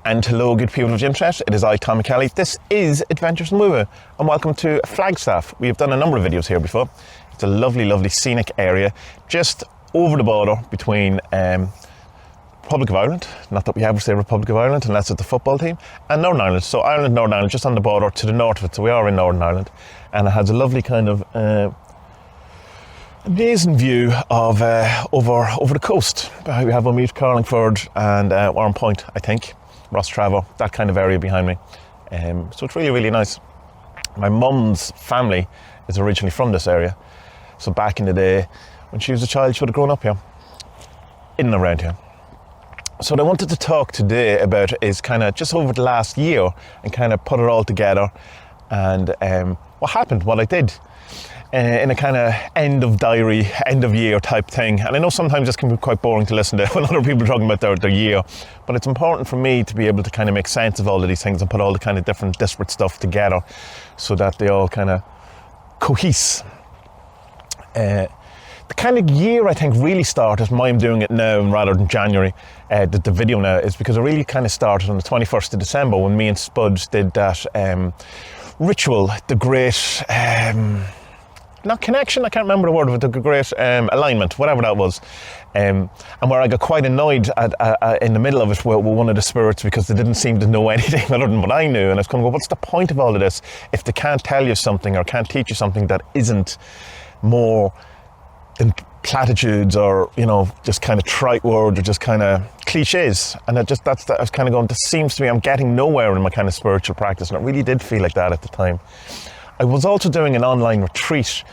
And hello, good people of the internet. It is I, Tommy Kelly. This is Adventures in Woo, and welcome to Flagstaff. We have done a number of videos here before. It's a lovely, lovely scenic area just over the border between Republic of Ireland, not that we ever say Republic of Ireland unless it's the football team, and Northern Ireland. So Ireland, Northern Ireland, just on the border to the north of it. So we are in Northern Ireland, and it has a lovely kind of amazing view of over the coast. We have Meath, Carlingford and Warren Point, I think, Rostrevor, that kind of area behind me. So it's really, really nice. My mum's family is originally from this area. So back in the day, when she was a child, she would have grown up here, in and around here. So what I wanted to talk today about is kind of just over the last year and kind of put it all together and what happened, what I did. In a kind of end of diary, end of year type thing. And I know sometimes this can be quite boring to listen to when other people are talking about their year, but it's important for me to be able to kind of make sense of all of these things and put all the kind of different disparate stuff together so that they all kind of cohese. The kind of year I think really started, why I'm doing it now rather than January, the video now, is because it really kind of started on the 21st of December when me and Spuds did that ritual, the great... not connection, I can't remember the word of it, the great alignment, whatever that was. And where I got quite annoyed in the middle of it with one of the spirits because they didn't seem to know anything other than what I knew. And I was kind of going, what's the point of all of this if they can't tell you something or can't teach you something that isn't more than platitudes or, you know, just kind of trite words or just kind of cliches. And I was kind of going, this seems to me I'm getting nowhere in my kind of spiritual practice. And it really did feel like that at the time. I was also doing an online retreat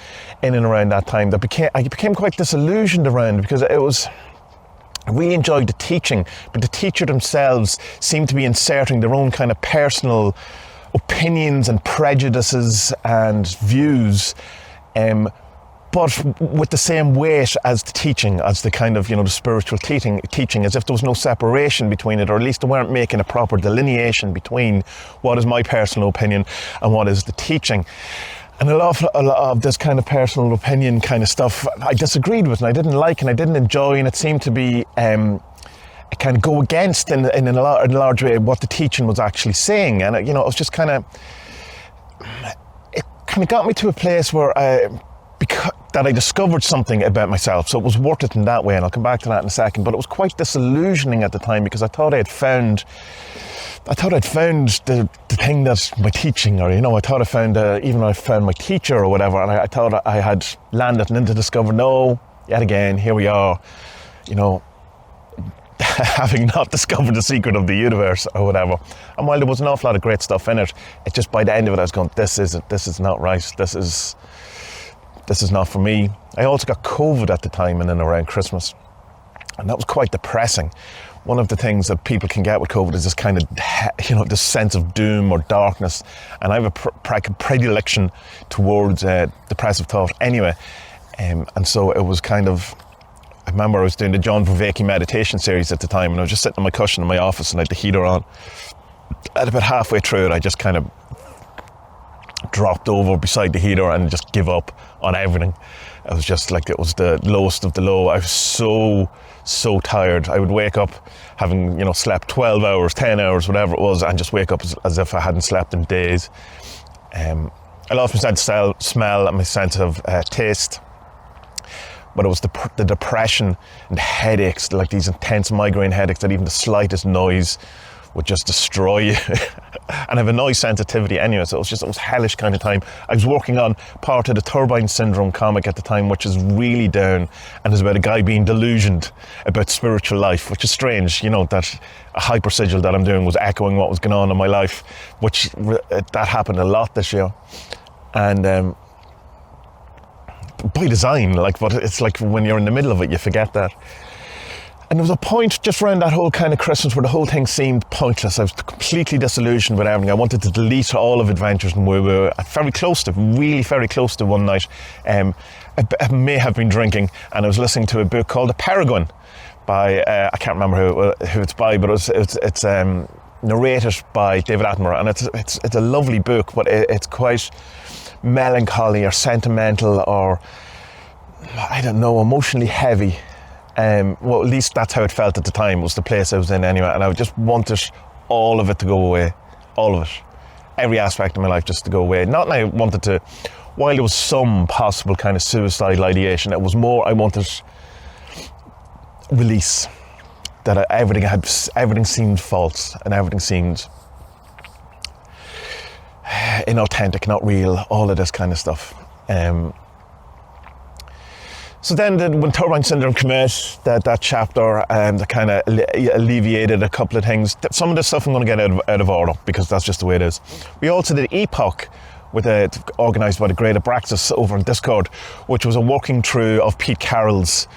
in and around that time that I became quite disillusioned around because I really enjoyed the teaching, but the teacher themselves seemed to be inserting their own kind of personal opinions and prejudices and views, but with the same weight as the teaching, as the kind of, you know, the spiritual teaching, as if there was no separation between it, or at least they weren't making a proper delineation between what is my personal opinion and what is the teaching. And a lot of this kind of personal opinion kind of stuff I disagreed with and I didn't like and I didn't enjoy, and it seemed to be kind of go against in a large way what the teaching was actually saying. And, you know, it was just kind of, it kind of got me to a place where that I discovered something about myself, so it was worth it in that way, and I'll come back to that in a second. But it was quite disillusioning at the time because I thought I'd found the thing that's my teaching, or, you know, I thought I found even though I found my teacher or whatever, and I thought I had landed, and then to discover, no, yet again, here we are, you know, having not discovered the secret of the universe or whatever. And while there was an awful lot of great stuff in it, it just, by the end of it, I was going, this is not right, this is not for me. I also got COVID at the time and then around Christmas, and that was quite depressing. One of the things that people can get with COVID is this kind of, you know, this sense of doom or darkness, and I have a predilection towards depressive thought anyway, and so it was kind of, I remember I was doing the John Vervaeke meditation series at the time, and I was just sitting on my cushion in my office and I had the heater on. At about halfway through it, I just kind of dropped over beside the heater and just give up on everything. It was just like, it was the lowest of the low. I was so tired. I would wake up having, you know, slept 12 hours, 10 hours, whatever it was, and just wake up as if I hadn't slept in days. I lost my sense of smell and my sense of taste. But it was the depression and the headaches, like these intense migraine headaches that even the slightest noise would just destroy you. And I have a noise sensitivity anyway, so it was hellish kind of time. I was working on part of the Turbine Syndrome comic at the time, which is really down, and is about a guy being delusioned about spiritual life, which is strange, you know, that a hyper sigil that I'm doing was echoing what was going on in my life, which that happened a lot this year. And by design, like, but it's like when you're in the middle of it, you forget that. And there was a point just around that whole kind of Christmas where the whole thing seemed pointless. I was completely disillusioned with everything. I wanted to delete all of Adventures in Woo. Really very close to one night. I may have been drinking, and I was listening to a book called The Peregrine by, I can't remember who it's by, but it's narrated by David Attenborough, and it's a lovely book, but it's quite melancholy or sentimental or, I don't know, emotionally heavy. Well, at least that's how it felt at the time. It was the place I was in anyway, and I just wanted all of it to go away, all of it, every aspect of my life just to go away. Not that I wanted to, while there was some possible kind of suicidal ideation, it was more I wanted release, that everything seemed false and everything seemed inauthentic, not real, all of this kind of stuff. So then when Turbine Syndrome came out, that chapter, that kind of alleviated a couple of things. Some of the stuff I'm going to get out of order, because that's just the way it is. We also did Epoch, organised by the Great Abraxas over on Discord, which was a walking through of Pete Carroll's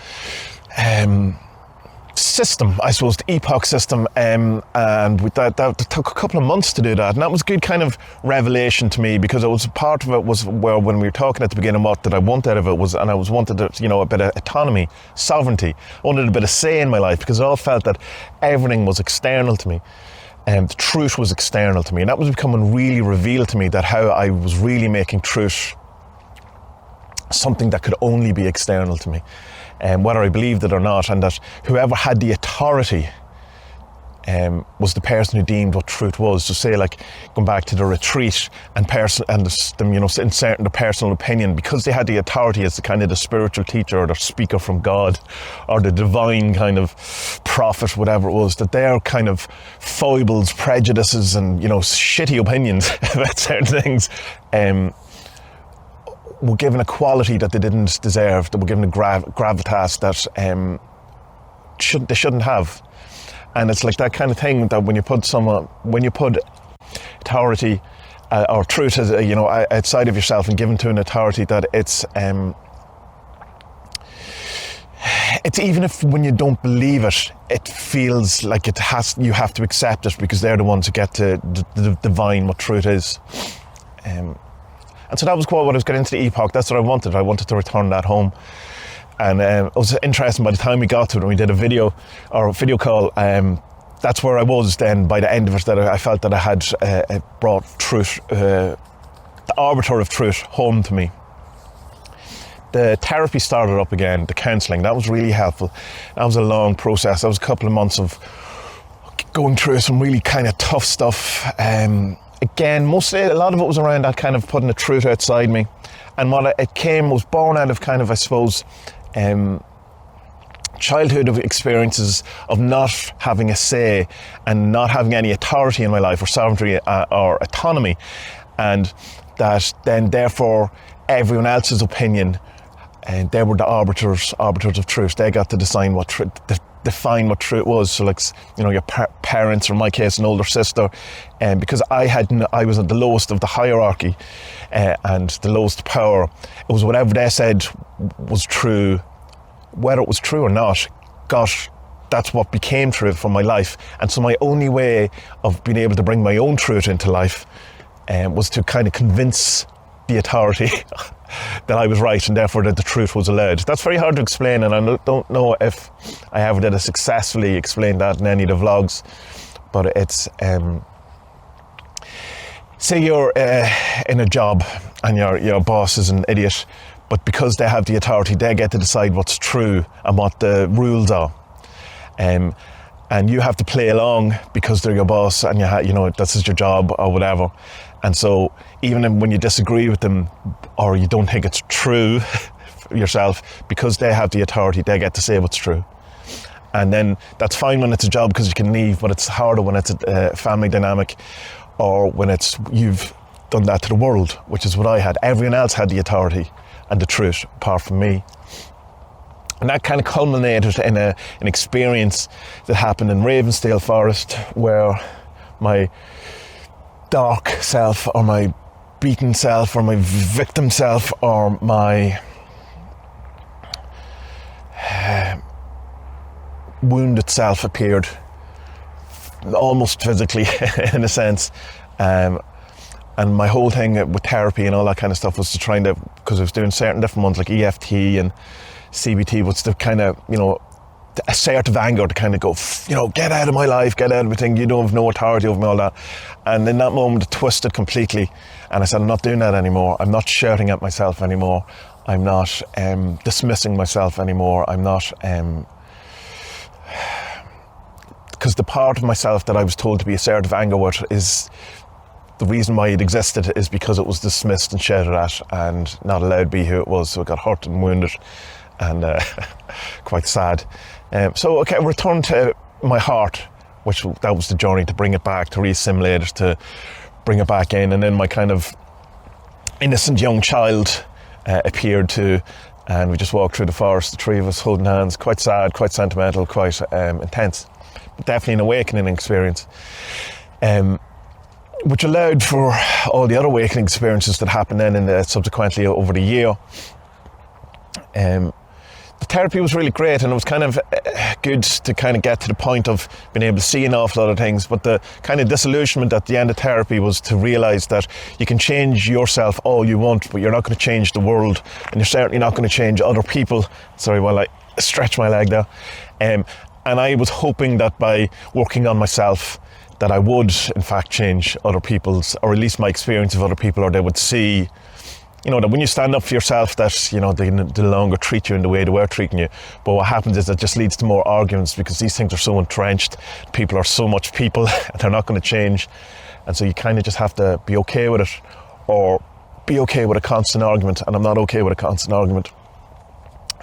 system, I suppose, the Epoch system, and that took a couple of months to do that, and that was a good kind of revelation to me, because it was part of it was where, when we were talking at the beginning, what did I want out of it was, and I wanted a bit of autonomy, sovereignty. I wanted a bit of say in my life, because I all felt that everything was external to me, and the truth was external to me, and that was becoming really revealed to me, that how I was really making truth something that could only be external to me, whether I believed it or not, and that whoever had the authority was the person who deemed what truth was. So say, like, going back to the retreat and them, inserting the personal opinion, because they had the authority as the kind of the spiritual teacher or the speaker from God or the divine kind of prophet, whatever it was, that their kind of foibles, prejudices and, shitty opinions about certain things were given a quality that they didn't deserve, that were given a gravitas that they shouldn't have. And it's like that kind of thing that when you put authority or truth as outside of yourself and given to an authority, that it's even if when you don't believe it, it feels like you have to accept it, because they're the ones who get to divine what truth is. And so that was quite what I was getting into the Epoch. That's what I wanted. I wanted to return that home. And it was interesting, by the time we got to it and we did a video call, that's where I was then by the end of it, that I felt that I had brought truth, the arbiter of truth, home to me. The therapy started up again, the counselling. That was really helpful. That was a long process. That was a couple of months of going through some really kind of tough stuff. Again, mostly a lot of it was around that kind of putting the truth outside me, and what it was born out of kind of, I suppose, childhood of experiences of not having a say and not having any authority in my life, or sovereignty or autonomy, and that then therefore everyone else's opinion, and they were the arbiters of truth. They got to define what truth was. So, like, your parents, or in my case, an older sister, and because I was at the lowest of the hierarchy and the lowest power, it was whatever they said was true, whether it was true or not. Gosh, that's what became true for my life. And so my only way of being able to bring my own truth into life was to kind of convince the authority that I was right, and therefore that the truth was allowed. That's very hard to explain, and I don't know if I ever did successfully explain that in any of the vlogs, but it's say you're in a job and your boss is an idiot, but because they have the authority, they get to decide what's true and what the rules are, and you have to play along because they're your boss, and this is your job or whatever. And so even when you disagree with them, or you don't think it's true yourself, because they have the authority, they get to say what's true. And then that's fine when it's a job, because you can leave, but it's harder when it's a family dynamic, or when you've done that to the world, which is what I had. Everyone else had the authority and the truth apart from me. And that kind of culminated in an experience that happened in Ravensdale Forest, where my dark self, or my beaten self, or my victim self, or my wounded self appeared, almost physically in a sense. And my whole thing with therapy and all that kind of stuff was to try to, because I was doing certain different ones like EFT and CBT, was to kind of, a assertive anger to kind of go, get out of my life, get out of everything, you don't have no authority over me, all that. And in that moment it twisted completely, and I said, I'm not doing that anymore. I'm not shouting at myself anymore. I'm not dismissing myself anymore. I'm not because the part of myself that I was told to be assertive anger with is the reason why it existed is because it was dismissed and shouted at and not allowed to be who it was, so it got hurt and wounded and quite sad. So okay, return to my heart, that was the journey to bring it back, to re-assimilate it, to bring it back in, and then my kind of innocent young child appeared too, and we just walked through the forest, the three of us holding hands, quite sad, quite sentimental, quite intense, but definitely an awakening experience. Which allowed for all the other awakening experiences that happened then subsequently over the year. The therapy was really great, and it was kind of good to kind of get to the point of being able to see an awful lot of things, but the kind of disillusionment at the end of therapy was to realise that you can change yourself all you want, but you're not going to change the world, and you're certainly not going to change other people. Sorry while I stretch my leg there. And I was hoping that by working on myself that I would in fact change other people's, or at least my experience of other people, or they would see, you know, that when you stand up for yourself, that, you know, they no longer treat you in the way they were treating you. But what happens is it just leads to more arguments, because these things are so entrenched, people are so much people, and they're not going to change. And so you kind of just have to be okay with it, or be okay with a constant argument, and I'm not okay with a constant argument.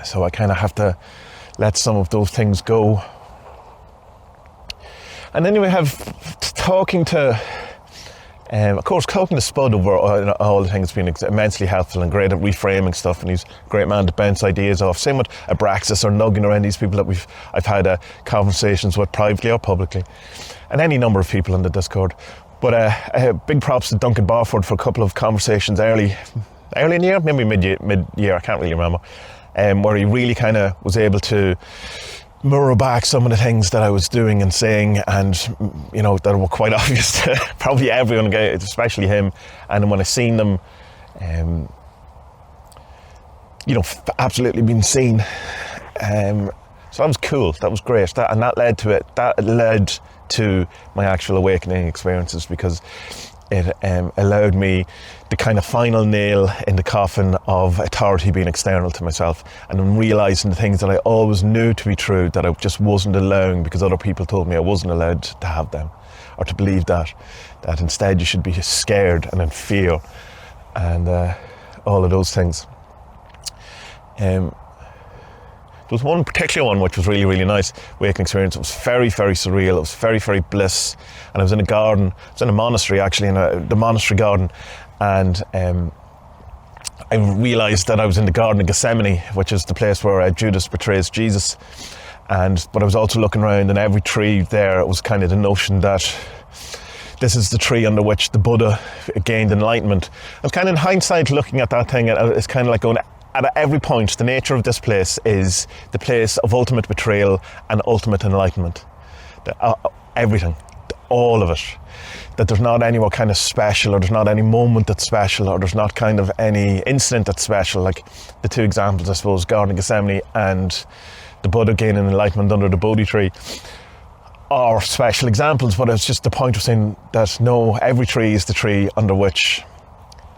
So I kind of have to let some of those things go. And then we have talking to, of course, talking to Spud over all the things has been immensely helpful and great at reframing stuff, and he's a great man to bounce ideas off. Same with Abraxas or Nuggin or any of these people that I've had conversations with privately or publicly, and any number of people on the Discord. But big props to Duncan Barford for a couple of conversations early in the year, maybe mid-year, I can't really remember, where he really kind of was able to mirror back some of the things that I was doing and saying, and, you know, that were quite obvious to probably everyone, especially him. And when I seen them, you know, absolutely being seen. So that was cool. That was great. That led to my actual awakening experiences, because it allowed me the kind of final nail in the coffin of authority being external to myself, and then realising the things that I always knew to be true that I just wasn't allowing because other people told me I wasn't allowed to have them, or to believe that instead you should be scared and in fear, and all of those things. There was one particular one which was really, really nice awakening experience. It was very, very surreal. It was very, very bliss. And I was in a garden. I was in a monastery, actually, in the monastery garden. And I realised that I was in the Garden of Gethsemane, which is the place where Judas betrays Jesus. But I was also looking around, and every tree there, it was kind of the notion that this is the tree under which the Buddha gained enlightenment. And kind of in hindsight, looking at that thing, it's kind of like going, at every point, the nature of this place is the place of ultimate betrayal and ultimate enlightenment. Everything, all of it. That there's not any more kind of special, or there's not any moment that's special, or there's not kind of any incident that's special. Like the two examples, I suppose, Garden of Gethsemane and the Buddha gaining enlightenment under the Bodhi tree, are special examples, but it's just the point of saying that no, every tree is the tree under which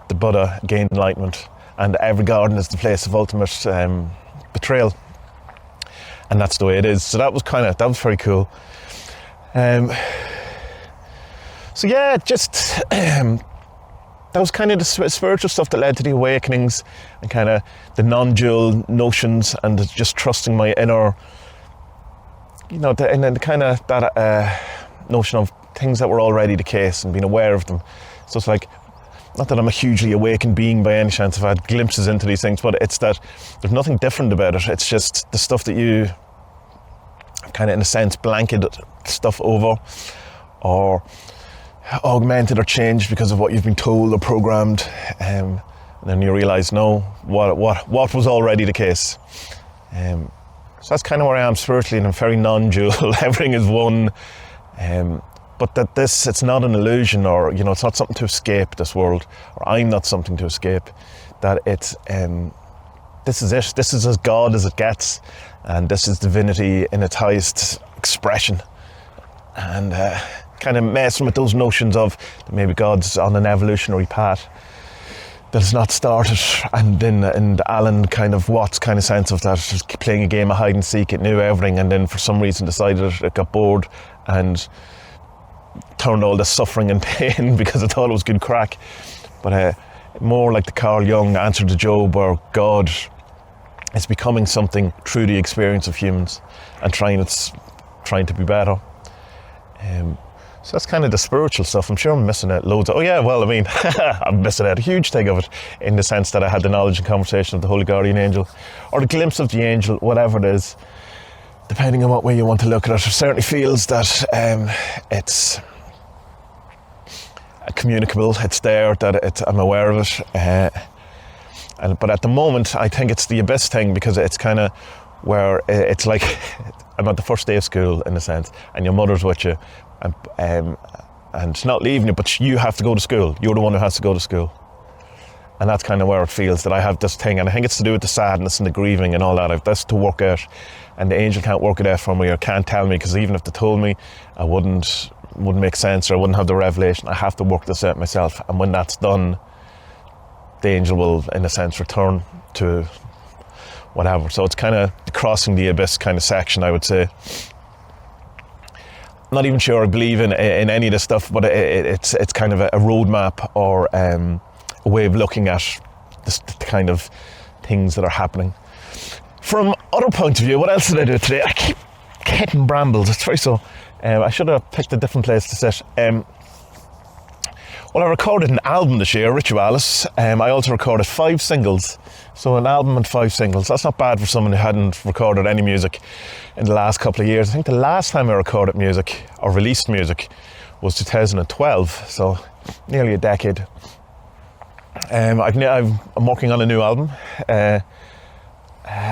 the Buddha gained enlightenment. And every garden is the place of ultimate betrayal, and that's the way it is. So that was very cool. So yeah, just that was kind of the spiritual stuff that led to the awakenings, and kind of the non-dual notions, and just trusting my inner, you know, and then the kind of that notion of things that were already the case and being aware of them. So it's like, not that I'm a hugely awakened being by any chance, I've had glimpses into these things, but it's that there's nothing different about it. It's just the stuff that you kind of, in a sense, blanketed stuff over, or augmented or changed because of what you've been told or programmed, and then you realise, no, what was already the case. So that's kind of where I am spiritually, and I'm very non-dual. Everything is one. But that it's not an illusion, or, you know, it's not something to escape this world, or I'm not something to escape. That it's, this is it. This is as God as it gets, and this is divinity in its highest expression. And kind of messing with those notions of that maybe God's on an evolutionary path that has not started, and then in Alan kind of Watts kind of sense of that, just playing a game of hide and seek, it knew everything, and then for some reason decided it got bored and turned all the suffering and pain because I thought it was good crack. But more like the Carl Jung answer to Job, where God is becoming something through the experience of humans and trying to be better. So that's kind of the spiritual stuff. I'm sure I'm missing out loads. Oh yeah, well, I mean, I'm missing out a huge thing of it, in the sense that I had the knowledge and conversation of the Holy Guardian Angel, or the glimpse of the angel, whatever it is, depending on what way you want to look at it. It certainly feels that it's communicable, it's there, that I'm aware of it. But at the moment, I think it's the abyss thing, because it's kind of where it's like I'm at the first day of school, in a sense, and your mother's with you, and not leaving you, but you have to go to school. You're the one who has to go to school. And that's kind of where it feels, that I have this thing, and I think it's to do with the sadness and the grieving and all that. That's to work out, and the angel can't work it out for me, or can't tell me, because even if they told me, I wouldn't make sense, or I wouldn't have the revelation. I have to work this out myself, and when that's done, the angel will, in a sense, return to whatever. So it's kind of crossing the abyss kind of section, I would say. Not even sure I believe in any of this stuff, but it's kind of a roadmap, or a way of looking at the kind of things that are happening. From other point of view, what else did I do today? I keep hitting brambles, it's very so. I should have picked a different place to sit. Well, I recorded an album this year, Ritualis. I also recorded 5 singles. So an album and 5 singles. That's not bad for someone who hadn't recorded any music in the last couple of years. I think the last time I recorded music, or released music, was 2012. So nearly a decade. I'm working on a new album. I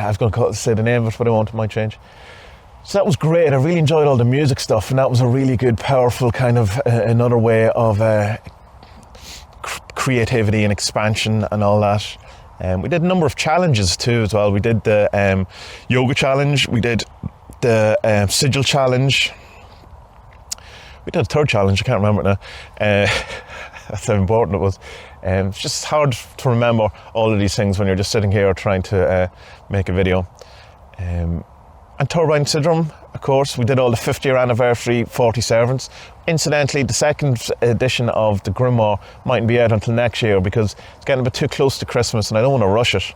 was going to say the name of it, but I won't, it might change. So that was great. I really enjoyed all the music stuff, and that was a really good, powerful kind of another way of creativity and expansion and all that. We did a number of challenges too as well. We did the yoga challenge, we did the sigil challenge, we did a third challenge, I can't remember it now. That's how important it was. It's just hard to remember all of these things when you're just sitting here trying to make a video. And Turbine Syndrome, of course, we did all the 50th anniversary 40 servants. Incidentally, the second edition of the Grimoire mightn't be out until next year, because it's getting a bit too close to Christmas and I don't want to rush it.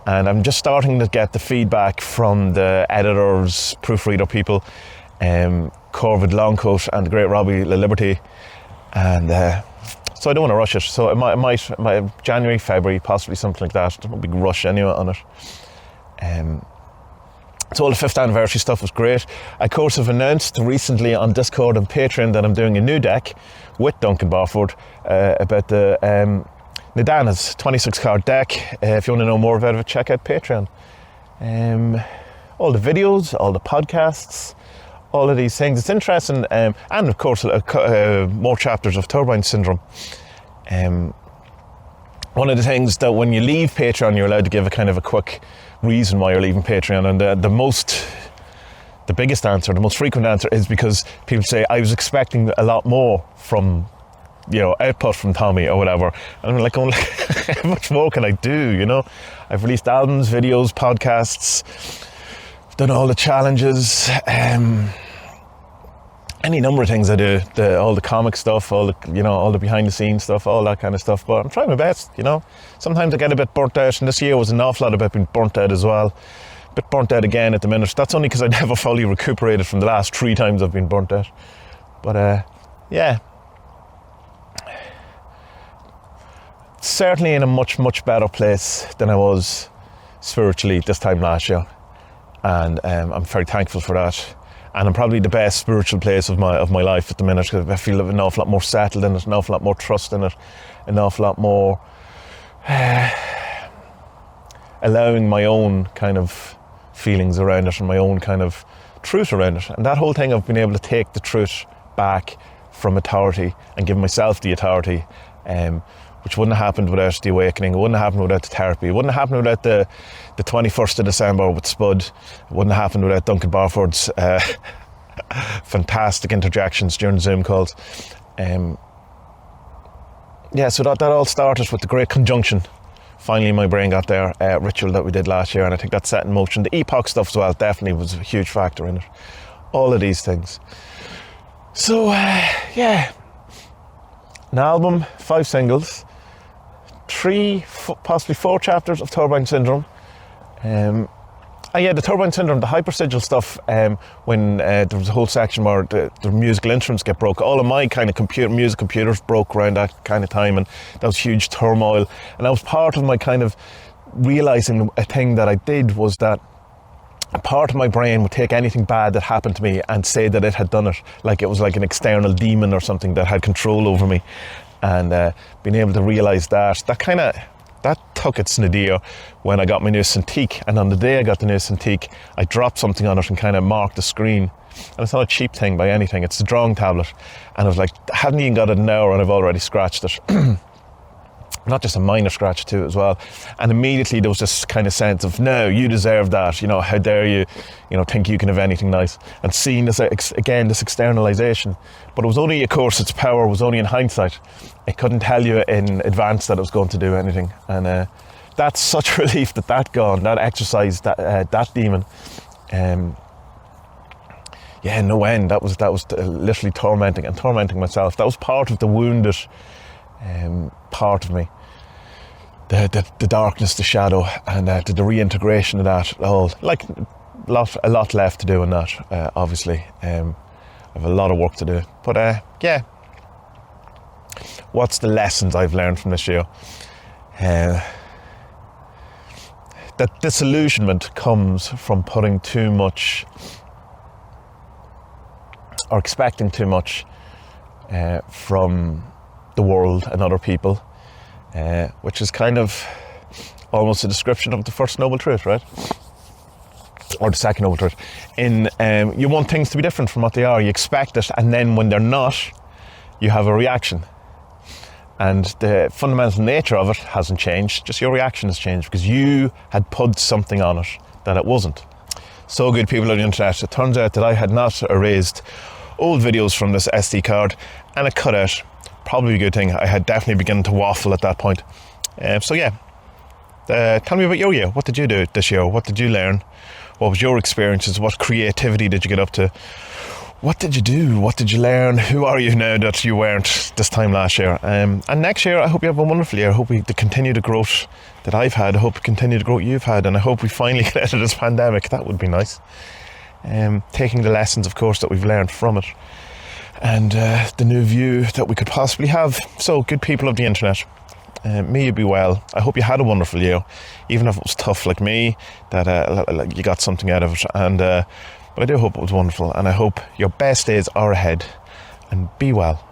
And I'm just starting to get the feedback from the editors, proofreader people, Corvid Longcoat and the great Robbie La Liberty. And so I don't want to rush it. So it might January, February, possibly something like that. There's no big rush anyway on it. So all the 5th anniversary stuff was great. I, of course, have announced recently on Discord and Patreon that I'm doing a new deck with Duncan Barford about the Nidana's 26 card deck. If you want to know more about it, check out Patreon. All the videos, all the podcasts, all of these things. It's interesting, and of course more chapters of Turbine Syndrome. One of the things that when you leave Patreon, you're allowed to give a kind of a quick reason why you're leaving Patreon, and the biggest answer, the most frequent answer, is because people say, I was expecting a lot more from, output from Tommy or whatever. And I'm like, how much more can I do, I've released albums, videos, podcasts, done all the challenges, any number of things I do, all the comic stuff, all the behind the scenes stuff, all that kind of stuff. But I'm trying my best, Sometimes I get a bit burnt out, and this year was an awful lot about being burnt out as well. A bit burnt out again at the minute. That's only because I never fully recuperated from the last 3 times I've been burnt out. But yeah. Certainly in a much, much better place than I was spiritually this time last year. And I'm very thankful for that. And I'm probably the best spiritual place of my life at the minute, because I feel an awful lot more settled in it, an awful lot more trust in it, an awful lot more allowing my own kind of feelings around it and my own kind of truth around it. And that whole thing of being able to take the truth back from authority and give myself the authority, which wouldn't have happened without the awakening, it wouldn't have happened without the therapy, it wouldn't have happened without the 21st of December with Spud, it wouldn't have happened without Duncan Barford's fantastic interjections during Zoom calls. So that all started with the great conjunction. Finally my brain got there, ritual that we did last year, and I think that set in motion. The epoch stuff as well definitely was a huge factor in it. All of these things. So, yeah, an album, 5 singles, 3, possibly 4 chapters of Turbine Syndrome. And yeah, the Turbine Syndrome, the hypersigil stuff, when there was a whole section where the musical instruments get broke, all of my kind of music computers broke around that kind of time, and that was huge turmoil. And that was part of my kind of realising a thing that I did, was that a part of my brain would take anything bad that happened to me and say that it had done it, like it was like an external demon or something that had control over me. And being able to realise that took its nadir when I got my new Cintiq. And on the day I got the new Cintiq, I dropped something on it and kind of marked the screen. And it's not a cheap thing by anything, it's a drawing tablet. And I was like, I hadn't even got it an hour and I've already scratched it. Not just a minor scratch too as well. And immediately there was this kind of sense of, no, you deserve that, how dare you, think you can have anything nice. And seeing this, again, this externalization. But it was only, of course, its power was only in hindsight. It couldn't tell you in advance that it was going to do anything. And that's such relief that gone, that exercise, that demon. Yeah, no end. That was literally tormenting myself. That was part of the wounded part of me, the darkness, the shadow, and the reintegration of that all. Like a lot left to do in that. Obviously, I have a lot of work to do. But yeah, what's the lessons I've learned from this year? That disillusionment comes from putting too much or expecting too much from the world and other people, which is kind of almost a description of the first noble truth, right? Or the second noble truth. You want things to be different from what they are. You expect it, and then when they're not, you have a reaction. And the fundamental nature of it hasn't changed, just your reaction has changed because you had put something on it that it wasn't. So good, people on the internet, it turns out that I had not erased old videos from this SD card, and it cut out. Probably a good thing. I had definitely begun to waffle at that point. So yeah, tell me about your year. What did you do this year? What did you learn? What was your experiences? What creativity did you get up to? What did you do? What did you learn? Who are you now that you weren't this time last year? And next year, I hope you have a wonderful year. I hope we continue the growth that I've had. I hope we continue the growth you've had. And I hope we finally get out of this pandemic. That would be nice. Taking the lessons, of course, that we've learned from it. And the new view that we could possibly have. So, good people of the internet, may you be well. I hope you had a wonderful year, even if it was tough like me, that you got something out of it. But I do hope it was wonderful, and I hope your best days are ahead, and be well.